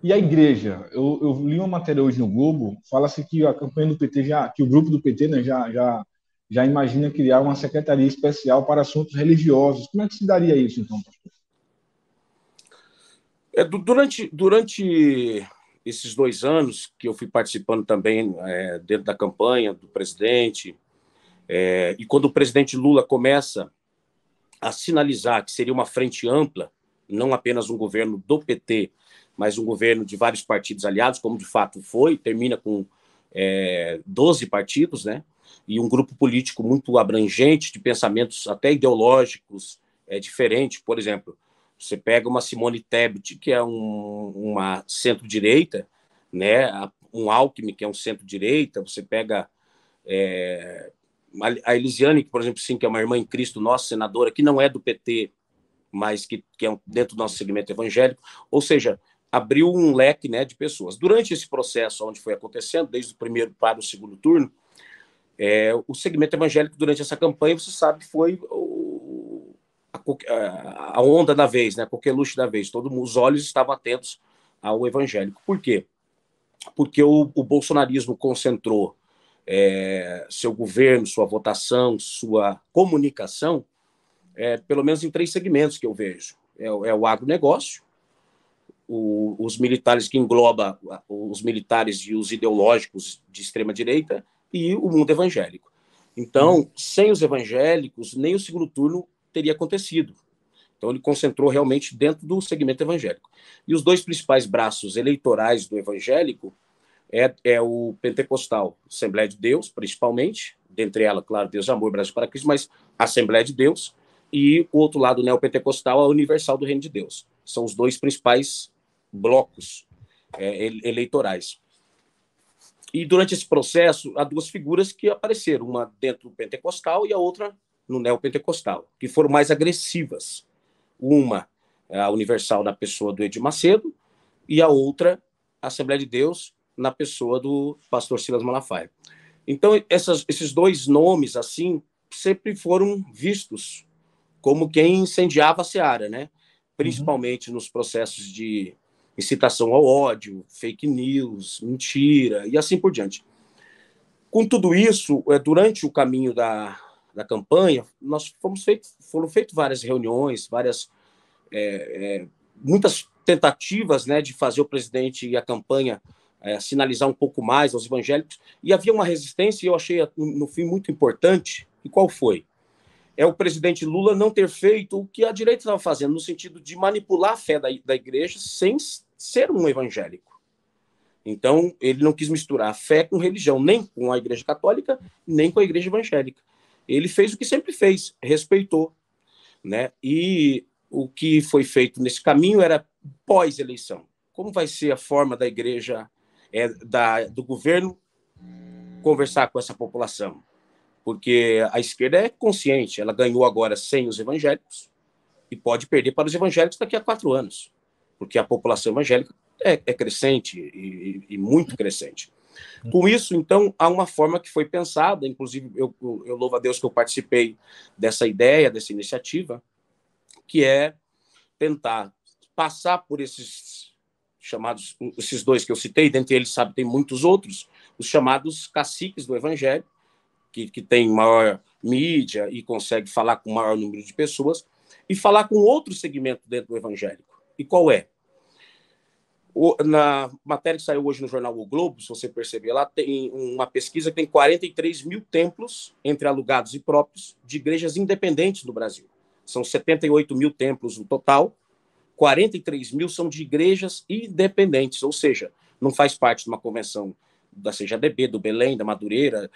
E a igreja? Eu li uma matéria hoje no Globo, fala-se que a campanha do PT que o grupo do PT, né, já imagina criar uma secretaria especial para assuntos religiosos. Como é que se daria isso, então? Durante esses 2 anos que eu fui participando também dentro da campanha do presidente, e quando o presidente Lula começa a sinalizar que seria uma frente ampla, não apenas um governo do PT, mas um governo de vários partidos aliados, como de fato foi, termina com 12 partidos, né? E um grupo político muito abrangente, de pensamentos até ideológicos diferentes. Por exemplo, você pega uma Simone Tebet, que é uma centro-direita, né? Um Alckmin, que é um centro-direita, você pega a Elisiane, por exemplo, sim, que é uma irmã em Cristo, nossa senadora, que não é do PT, mas que é dentro do nosso segmento evangélico, ou seja, abriu um leque, né, de pessoas. Durante esse processo, onde foi acontecendo, desde o primeiro para o segundo turno, o segmento evangélico, durante essa campanha, você sabe, foi a onda da vez, né, a coqueluche da vez. Todos os olhos estavam atentos ao evangélico. Por quê? Porque o bolsonarismo concentrou seu governo, sua votação, sua comunicação, pelo menos em 3 segmentos que eu vejo. É o agronegócio, os militares, que engloba os militares e os ideológicos de extrema-direita, e o mundo evangélico. Então, sem os evangélicos, nem o segundo turno teria acontecido. Então, ele concentrou realmente dentro do segmento evangélico. E os 2 principais braços eleitorais do evangélico é o pentecostal, Assembleia de Deus, principalmente, dentre ela, claro, Deus, Amor, Brasil para Cristo, mas Assembleia de Deus, e o outro lado neopentecostal, a Universal do Reino de Deus. São os 2 principais blocos eleitorais. E durante esse processo, há 2 figuras que apareceram, uma dentro do pentecostal e a outra no neopentecostal, que foram mais agressivas. Uma, a Universal, na pessoa do Edir Macedo, e a outra, a Assembleia de Deus, na pessoa do pastor Silas Malafaia. Então, esses 2 nomes, assim, sempre foram vistos como quem incendiava a seara, né? Principalmente nos processos de incitação ao ódio, fake news, mentira e assim por diante. Com tudo isso, durante o caminho da campanha, foram feitas várias reuniões, muitas tentativas, né, de fazer o presidente e a campanha sinalizar um pouco mais aos evangélicos, e havia uma resistência, e eu achei, no fim, muito importante. E qual foi? O presidente Lula não ter feito o que a direita estava fazendo, no sentido de manipular a fé da igreja sem ser um evangélico. Então, ele não quis misturar a fé com religião, nem com a igreja católica, nem com a igreja evangélica. Ele fez o que sempre fez, respeitou, né? E o que foi feito nesse caminho era pós-eleição. Como vai ser a forma da igreja, do governo, conversar com essa população? Porque a esquerda é consciente, ela ganhou agora sem os evangélicos e pode perder para os evangélicos daqui a 4 anos, porque a população evangélica é crescente e muito crescente. Com isso, então, há uma forma que foi pensada, inclusive eu louvo a Deus que eu participei dessa ideia, dessa iniciativa, que é tentar passar por esses 2 que eu citei, dentre eles, sabe, tem muitos outros, os chamados caciques do evangelho, que tem maior mídia e consegue falar com maior número de pessoas, e falar com outro segmento dentro do evangélico. E qual é? Na matéria que saiu hoje no jornal O Globo, se você perceber, lá tem uma pesquisa que tem 43 mil templos, entre alugados e próprios, de igrejas independentes no Brasil. São 78 mil templos no total, 43 mil são de igrejas independentes, ou seja, não faz parte de uma convenção da CJDB, do Belém, da Madureira,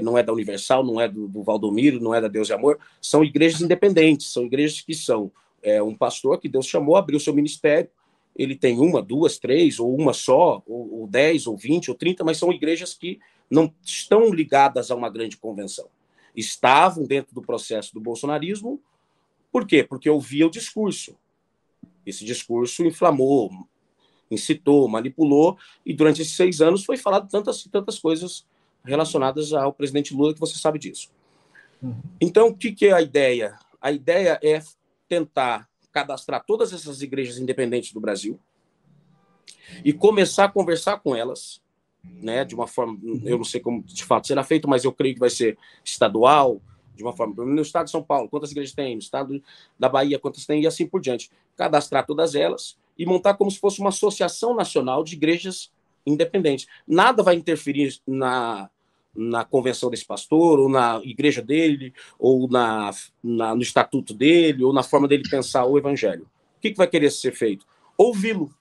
não é da Universal, não é do Valdomiro, não é da Deus e Amor, são igrejas independentes, são igrejas que são um pastor que Deus chamou, abriu seu ministério, ele tem 1, 2, 3, ou uma só, ou 10, ou 20, ou 30, mas são igrejas que não estão ligadas a uma grande convenção. Estavam dentro do processo do bolsonarismo, por quê? Porque ouvia o discurso. Esse discurso inflamou, incitou, manipulou, e durante esses 6 anos foi falado tantas coisas relacionadas ao presidente Lula, que você sabe disso. Então, o que é a ideia? A ideia é tentar cadastrar todas essas igrejas independentes do Brasil e começar a conversar com elas, né, de uma forma, eu não sei como de fato será feito, mas eu creio que vai ser estadual, de uma forma, no estado de São Paulo, quantas igrejas tem, no estado da Bahia, quantas tem, e assim por diante. Cadastrar todas elas e montar como se fosse uma associação nacional de igrejas independentes. Nada vai interferir na convenção desse pastor, ou na igreja dele, ou no estatuto dele, ou na forma dele pensar o evangelho. O que vai querer ser feito? Ouvi-lo.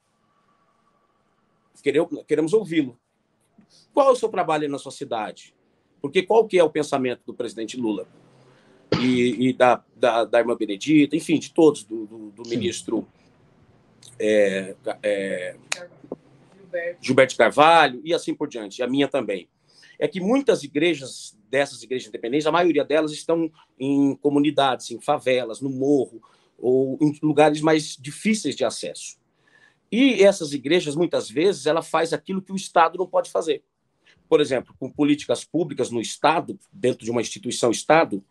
Queremos ouvi-lo. Qual é o seu trabalho na sua cidade? Porque qual que é o pensamento do presidente Lula? E da irmã Benedita, enfim, de todos, do ministro Gilberto Carvalho, e assim por diante, e a minha também. É que muitas igrejas, dessas igrejas independentes, a maioria delas estão em comunidades, em favelas, no morro, ou em lugares mais difíceis de acesso. E essas igrejas, muitas vezes, ela faz aquilo que o Estado não pode fazer. Por exemplo, com políticas públicas no Estado, dentro de uma instituição Estado,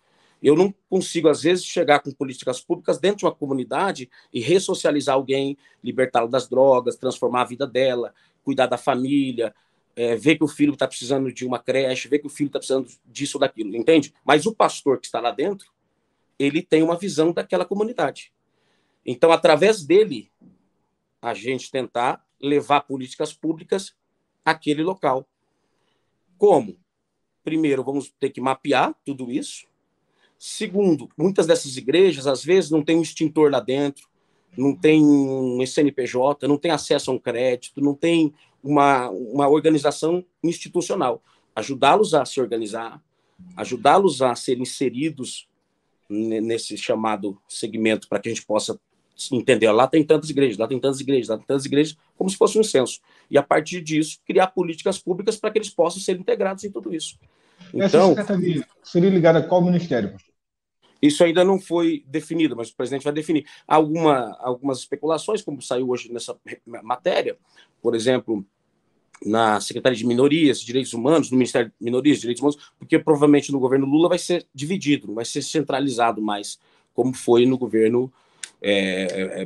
eu não consigo, às vezes, chegar com políticas públicas dentro de uma comunidade e ressocializar alguém, libertá-la das drogas, transformar a vida dela, cuidar da família, ver que o filho está precisando de uma creche, ver que o filho está precisando disso ou daquilo, entende? Mas o pastor que está lá dentro, ele tem uma visão daquela comunidade. Então, através dele, a gente tentar levar políticas públicas àquele local. Como? Primeiro, vamos ter que mapear tudo isso. Segundo, muitas dessas igrejas, às vezes, não tem um extintor lá dentro, não tem um CNPJ, não tem acesso a um crédito, não tem uma organização institucional. Ajudá-los a se organizar, ajudá-los a serem inseridos nesse chamado segmento para que a gente possa entender. Lá tem tantas igrejas, lá tem tantas igrejas, lá tem tantas igrejas, como se fosse um censo. E, a partir disso, criar políticas públicas para que eles possam ser integrados em tudo isso. Então, essa secretaria seria ligada a qual ministério? Isso ainda não foi definido, mas o presidente vai definir. Algumas especulações, como saiu hoje nessa matéria, por exemplo, na Secretaria de Minorias e Direitos Humanos, no Ministério de Minorias e Direitos Humanos, porque provavelmente no governo Lula vai ser dividido, não vai ser centralizado mais, como foi no governo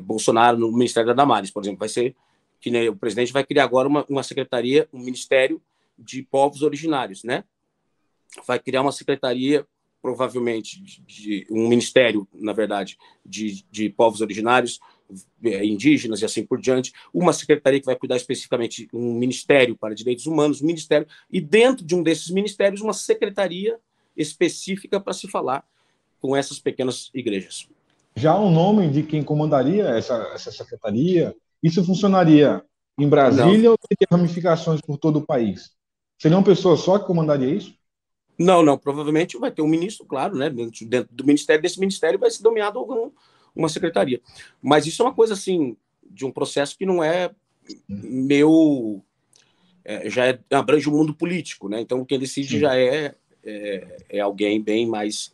Bolsonaro, no Ministério da Damares, por exemplo. Vai ser que, né, o presidente vai criar agora uma secretaria, um Ministério de Povos Originários, né? Vai criar uma secretaria, provavelmente, um ministério, na verdade, de povos originários, indígenas e assim por diante, uma secretaria que vai cuidar especificamente um ministério para direitos humanos, um ministério, e dentro de um desses ministérios, uma secretaria específica para se falar com essas pequenas igrejas. Já há um nome de quem comandaria essa secretaria? Isso funcionaria em Brasília ou teria ramificações por todo o país? Seria uma pessoa só que comandaria isso? Não, provavelmente vai ter um ministro, claro, né? Dentro do ministério, desse ministério vai ser nomeado uma secretaria. Mas isso é uma coisa, assim, de um processo que não é já abrange o mundo político, né? Então, quem decide já é alguém bem mais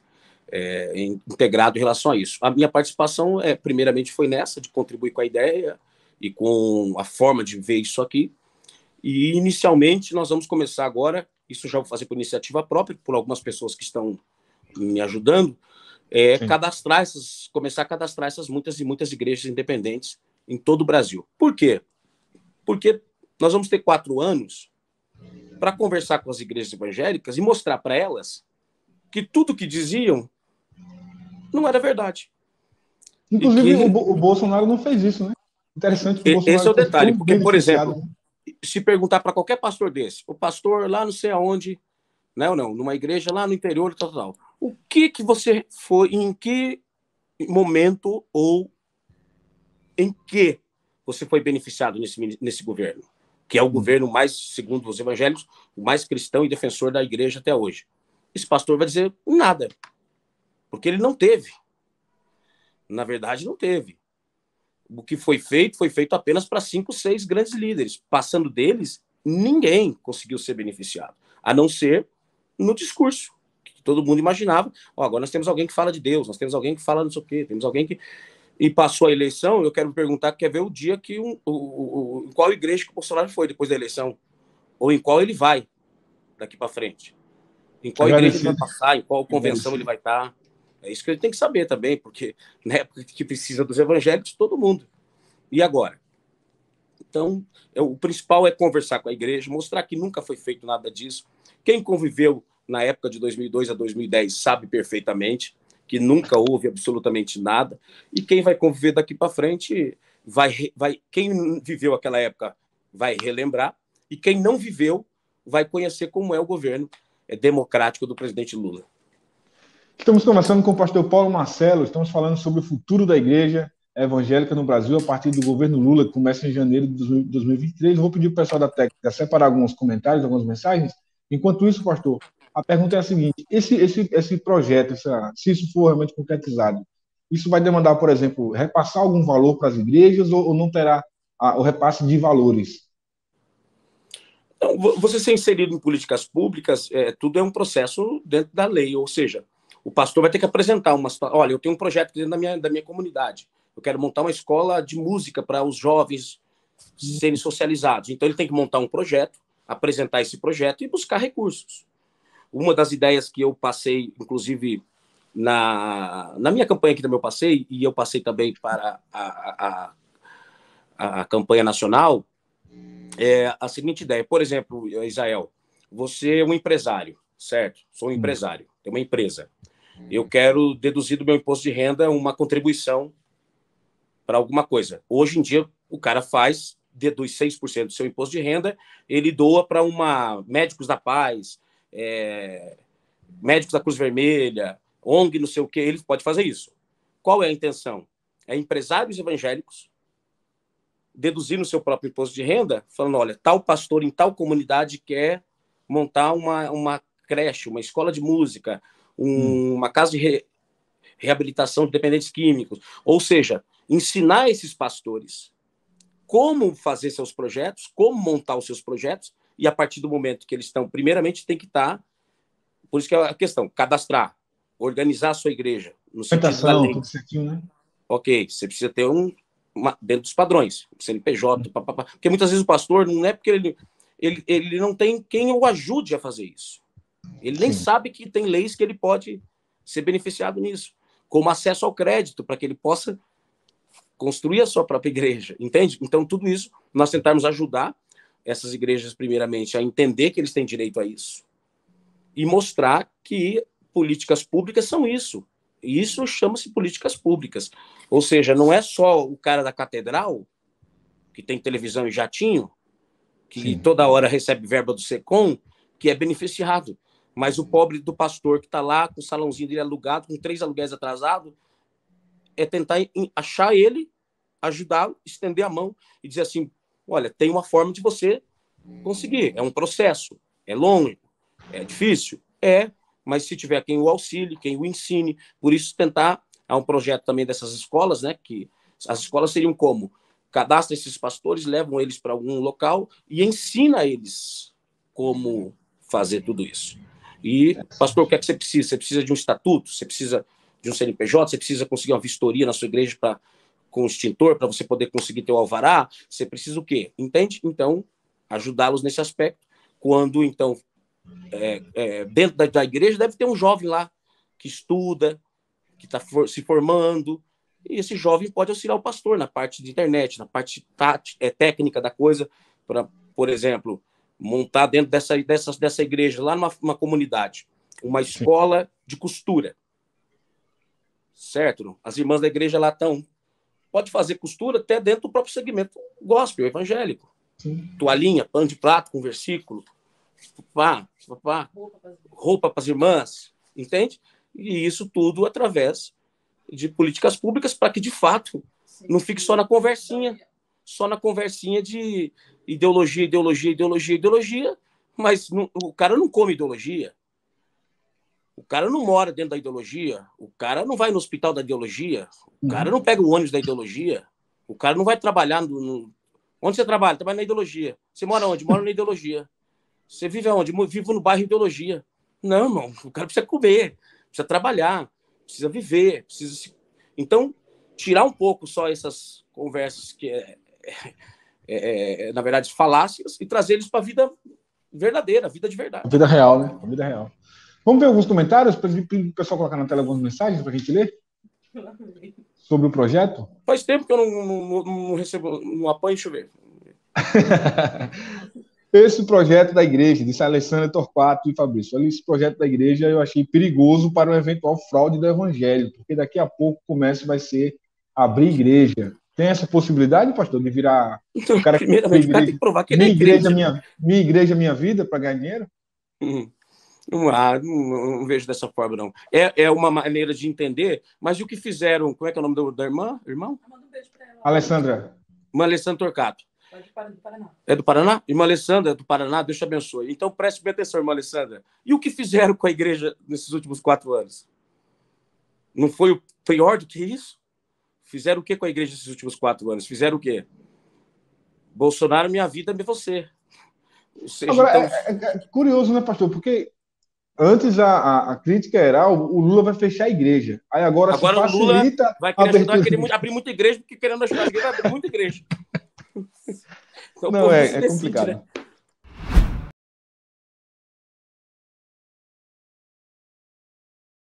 integrado em relação a isso. A minha participação, primeiramente, foi nessa, de contribuir com a ideia e com a forma de ver isso aqui. E, inicialmente, nós vamos começar agora, isso já vou fazer por iniciativa própria, por algumas pessoas que estão me ajudando, começar a cadastrar essas muitas e muitas igrejas independentes em todo o Brasil. Por quê? Porque nós vamos ter 4 anos para conversar com as igrejas evangélicas e mostrar para elas que tudo que diziam não era verdade. Inclusive, o Bolsonaro não fez isso, né? Interessante que o Bolsonaro... Esse é o detalhe, porque, por exemplo, se perguntar para qualquer pastor desse, o pastor lá não sei aonde, né, ou não, numa igreja lá no interior, tal, o que você foi, em que momento ou em que você foi beneficiado nesse governo, que é o governo mais, segundo os evangélicos, o mais cristão e defensor da igreja até hoje. Esse pastor vai dizer nada, porque ele não teve. Na verdade, não teve. O que foi feito apenas para 5, 6 grandes líderes. Passando deles, ninguém conseguiu ser beneficiado, a não ser no discurso, que todo mundo imaginava. Agora nós temos alguém que fala de Deus, nós temos alguém que fala não sei o quê, temos alguém que... E passou a eleição, eu quero perguntar, quer ver o dia que em qual igreja que o Bolsonaro foi depois da eleição? Ou em qual ele vai daqui para frente? Em qual igreja ele vai passar? Em qual convenção ele vai estar? É isso que ele tem que saber também, porque na época que precisa dos evangélicos, todo mundo. E agora? Então, o principal é conversar com a igreja, mostrar que nunca foi feito nada disso. Quem conviveu na época de 2002 a 2010 sabe perfeitamente que nunca houve absolutamente nada. E quem vai conviver daqui para frente quem viveu aquela época vai relembrar, e quem não viveu vai conhecer como é o governo democrático do presidente Lula. Estamos conversando com o pastor Paulo Marcelo, estamos falando sobre o futuro da igreja evangélica no Brasil a partir do governo Lula, que começa em janeiro de 2023. Vou pedir para o pessoal da técnica separar alguns comentários, algumas mensagens. Enquanto isso, pastor, a pergunta é a seguinte: esse projeto, se isso for realmente concretizado, isso vai demandar, por exemplo, repassar algum valor para as igrejas ou não terá o repasse de valores? Então, você ser inserido em políticas públicas, tudo é um processo dentro da lei, ou seja, o pastor vai ter que apresentar uma situação. Olha, eu tenho um projeto dentro da minha comunidade. Eu quero montar uma escola de música para os jovens serem socializados. Então, ele tem que montar um projeto, apresentar esse projeto e buscar recursos. Uma das ideias que eu passei, inclusive, na minha campanha aqui também eu passei, e eu passei também para a campanha nacional, é a seguinte ideia. Por exemplo, Israel, você é um empresário, certo? Sou um empresário, tenho uma empresa. Eu quero deduzir do meu imposto de renda uma contribuição para alguma coisa. Hoje em dia, o cara deduz 6% do seu imposto de renda, ele doa para Médicos da Paz, Médicos da Cruz Vermelha, ONG, não sei o quê, ele pode fazer isso. Qual é a intenção? É empresários evangélicos deduzir no seu próprio imposto de renda, falando, olha, tal pastor em tal comunidade quer montar uma creche, uma escola de música, uma casa de reabilitação de dependentes químicos. Ou seja, ensinar esses pastores como fazer seus projetos, como montar os seus projetos, e a partir do momento que eles estão, primeiramente, tem que estar, por isso que é a questão, cadastrar, organizar a sua igreja, no sentido da lei. Tudo certinho, né? Ok, você precisa ter dentro dos padrões, CNPJ, porque muitas vezes o pastor não é porque ele não tem quem o ajude a fazer isso. Ele nem sabe que tem leis que ele pode ser beneficiado nisso, como acesso ao crédito, para que ele possa construir a sua própria igreja, entende? Então, tudo isso, nós tentarmos ajudar essas igrejas, primeiramente, a entender que eles têm direito a isso e mostrar que políticas públicas são isso. E isso chama-se políticas públicas. Ou seja, não é só o cara da catedral, que tem televisão e jatinho, que toda hora recebe verba do SECOM, que é beneficiado. Mas o pobre do pastor que está lá com o salãozinho dele alugado, com 3 aluguéis atrasados, é tentar achar ele, ajudá-lo, estender a mão e dizer assim, olha, tem uma forma de você conseguir. É um processo, é longo, é difícil, mas se tiver quem o auxilie, quem o ensine, por isso tentar, há um projeto também dessas escolas, né, que as escolas seriam como? Cadastra esses pastores, levam eles para algum local e ensina eles como fazer tudo isso. E, pastor, o que é que você precisa? Você precisa de um estatuto? Você precisa de um CNPJ? Você precisa conseguir uma vistoria na sua igreja com o extintor para você poder conseguir ter o alvará? Você precisa o quê? Entende? Então, ajudá-los nesse aspecto. Quando, então, dentro da igreja deve ter um jovem lá que estuda, que está se formando, e esse jovem pode auxiliar o pastor na parte de internet, na parte técnica da coisa, para, por exemplo, montar dentro dessa igreja, lá numa comunidade, uma escola de costura. Certo? As irmãs da igreja lá estão. Pode fazer costura até dentro do próprio segmento gospel, evangélico. Toalhinha, pano de prato com versículo, roupa para as irmãs, entende? E isso tudo através de políticas públicas para que, de fato, não fique só na conversinha de ideologia, mas o cara não come ideologia, o cara não mora dentro da ideologia, o cara não vai no hospital da ideologia, o cara não pega o ônibus da ideologia, o cara não vai trabalhar Onde você trabalha? Trabalha na ideologia. Você mora onde? Mora na ideologia. Você vive aonde? Vivo no bairro ideologia. Não, irmão, o cara precisa comer, precisa trabalhar, precisa viver, Então, tirar um pouco só essas conversas que na verdade, falácias, e trazer eles para a vida verdadeira, a vida de verdade. A vida real, né? A vida real. Vamos ver alguns comentários para o pessoal colocar na tela algumas mensagens para a gente ler sobre o projeto? Faz tempo que eu não recebo, não apanho, deixa eu ver. Esse projeto da igreja, disse a Alessandra Torquato e Fabrício, olha, esse projeto da igreja eu achei perigoso para uma eventual fraude do evangelho, porque daqui a pouco o comércio vai ser abrir igreja. Tem essa possibilidade, pastor, de virar Então, o cara que primeiramente, o cara tem que provar que ele é crente, né? minha igreja, minha vida, para ganhar dinheiro? Não vejo dessa forma, não. É uma maneira de entender, mas e o que fizeram? Como é que é o nome da irmã? Irmão? Manda um beijo para ela. Alessandra. Irmã Alessandra Torquato. É do Paraná. É do Paraná? Irmã Alessandra é do Paraná, Deus te abençoe. Então preste bem atenção, irmã Alessandra. E o que fizeram com a igreja nesses últimos 4 anos? Não foi pior do que isso? Fizeram o que com a igreja nesses últimos 4 anos? Fizeram o quê? Bolsonaro, minha vida, é você. Ou seja, Agora, então... é curioso, né, pastor? Porque antes a crítica era o Lula vai fechar a igreja. Aí agora se o Lula facilita vai querer ajudar a querer abrir muita igreja, porque querendo ajudar a igreja vai abrir muita igreja. Então, não, é complicado. Né?